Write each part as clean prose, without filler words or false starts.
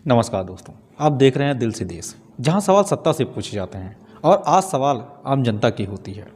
नमस्कार दोस्तों, आप देख रहे हैं दिल से देश, जहां सवाल सत्ता से पूछे जाते हैं और आज सवाल आम जनता की होती है।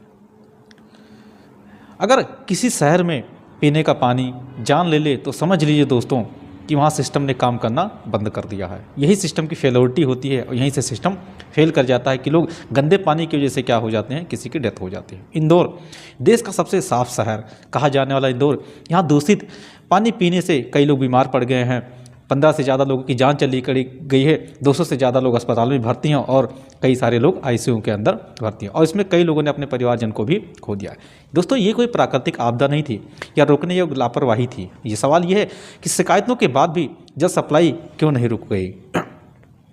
अगर किसी शहर में पीने का पानी जान ले तो समझ लीजिए दोस्तों कि वहां सिस्टम ने काम करना बंद कर दिया है। यही सिस्टम की फेलोरिटी होती है और यहीं से सिस्टम फेल कर जाता है कि लोग गंदे पानी की वजह से क्या हो जाते हैं, किसी की डेथ हो जाती है। इंदौर देश का सबसे साफ शहर कहा जाने वाला इंदौर, यहाँ दूषित पानी पीने से कई लोग बीमार पड़ गए हैं। 15 से ज़्यादा लोगों की जान चली गई है। 200 से ज़्यादा लोग अस्पताल में भर्ती हैं और कई सारे लोग आईसीयू के अंदर भर्ती हैं और इसमें कई लोगों ने अपने परिवारजन को भी खो दिया है। दोस्तों, ये कोई प्राकृतिक आपदा नहीं थी या रोकने योग्य लापरवाही थी। ये सवाल ये है कि शिकायतों के बाद भी जल सप्लाई क्यों नहीं रुक गई,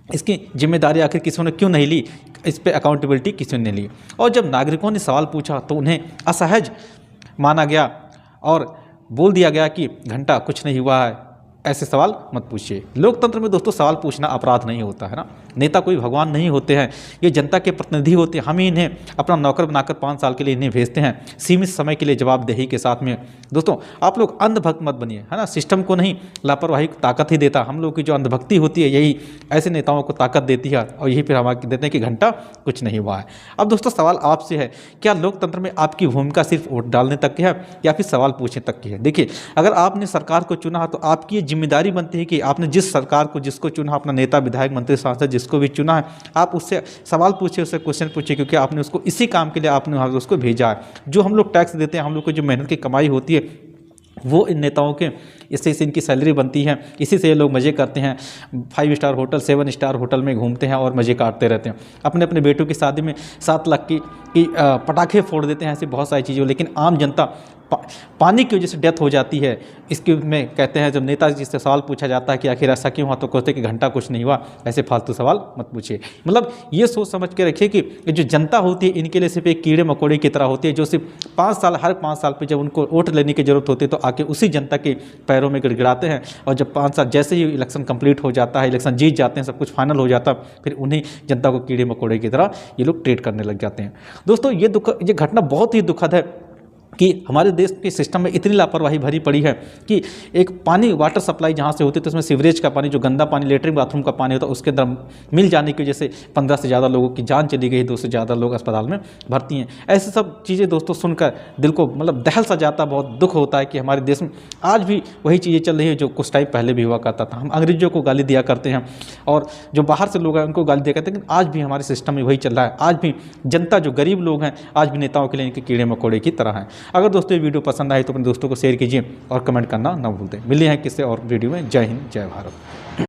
इसकी जिम्मेदारी आखिर किसी ने क्यों नहीं ली, इस पर अकाउंटेबिलिटी किसी ने ली। और जब नागरिकों ने सवाल पूछा तो उन्हें असहज माना गया और बोल दिया गया कि घंटा कुछ नहीं हुआ है, ऐसे सवाल मत पूछिए। लोकतंत्र में दोस्तों सवाल पूछना अपराध नहीं होता है ना। नेता कोई भगवान नहीं होते हैं, ये जनता के प्रतिनिधि होते हैं। हम ही इन्हें अपना नौकर बनाकर 5 साल के लिए इन्हें भेजते हैं, सीमित समय के लिए जवाबदेही के साथ में। दोस्तों, आप लोग अंधभक्त मत बनिए, है ना। सिस्टम को नहीं, लापरवाही को ताकत ही देता। हम लोग की जो अंधभक्ति होती है यही ऐसे नेताओं को ताकत देती है और यही फिर हम देते हैं कि घंटा कुछ नहीं हुआ है। अब दोस्तों सवाल आपसे है, क्या लोकतंत्र में आपकी भूमिका सिर्फ वोट डालने तक की है या फिर सवाल पूछने तक की है? देखिए, अगर आपने सरकार को चुना तो आपकी जिम्मेदारी बनती है कि आपने जिस सरकार को, जिसको चुना, अपना नेता, विधायक, मंत्री, सांसद जिसको भी चुना है, आप उससे सवाल पूछिए, उससे क्वेश्चन पूछिए, क्योंकि आपने उसको इसी काम के लिए आपने उसको भेजा है। जो हम लोग टैक्स देते हैं, हम लोग को जो मेहनत की कमाई होती है, वो इन नेताओं के इससे इनकी सैलरी बनती है, इसी से ये लोग मज़े करते हैं। 5 स्टार होटल, 7 स्टार होटल में घूमते हैं और मज़े काटते रहते हैं। अपने अपने बेटों की शादी में 7 लाख की पटाखे फोड़ देते हैं, ऐसी बहुत सारी चीज़ें। लेकिन आम जनता पानी की वजह से डेथ हो जाती है। इसके में कहते हैं, जब नेता जी से सवाल पूछा जाता है कि आखिर ऐसा क्यों हुआ, तो कहते हैं कि घंटा कुछ नहीं हुआ। ऐसे फालतू सवाल मत पूछिए। मतलब ये सोच समझ के रखिए कि जो जनता होती है इनके लिए सिर्फ एक कीड़े मकोड़े की तरह होती है, जो सिर्फ 5 साल, हर 5 साल पर जब उनको वोट लेने की जरूरत होती है तो आके उसी जनता के पैरों में गिड़गिड़ाते हैं। और जब 5 साल जैसे ही इलेक्शन कंप्लीट हो जाता है, इलेक्शन जीत जाते हैं, सब कुछ फाइनल हो जाता है, फिर उन्हीं जनता को कीड़े मकोड़े की तरह ये लोग ट्रीट करने लग जाते हैं। दोस्तों, ये घटना बहुत ही दुखद है कि हमारे देश के सिस्टम में इतनी लापरवाही भरी पड़ी है कि एक पानी, वाटर सप्लाई जहाँ से होती है तो उसमें सीवरेज का पानी, जो गंदा पानी लेटरिन बाथरूम का पानी होता है, उसके अंदर मिल जाने की वजह से 15 से ज़्यादा लोगों की जान चली गई, 200 से ज़्यादा लोग अस्पताल में भर्ती हैं। ऐसे सब चीज़ें दोस्तों सुनकर दिल को मतलब दहल सा जाता, बहुत दुख होता है कि हमारे देश में आज भी वही चीज़ें चल रही है जो कुछ टाइम पहले भी हुआ करता था। हम अंग्रेजों को गाली दिया करते हैं और जो बाहर से लोग हैं उनको गाली दिया करते हैं, लेकिन आज भी हमारे सिस्टम में वही चल रहा है। आज भी जनता, जो गरीब लोग हैं, आज भी नेताओं के लिए इनके कीड़े मकोड़े की तरह हैं। अगर दोस्तों ये वीडियो पसंद आए तो अपने दोस्तों को शेयर कीजिए और कमेंट करना ना भूलते। मिलते हैं किसी और वीडियो में। जय हिंद, जय भारत।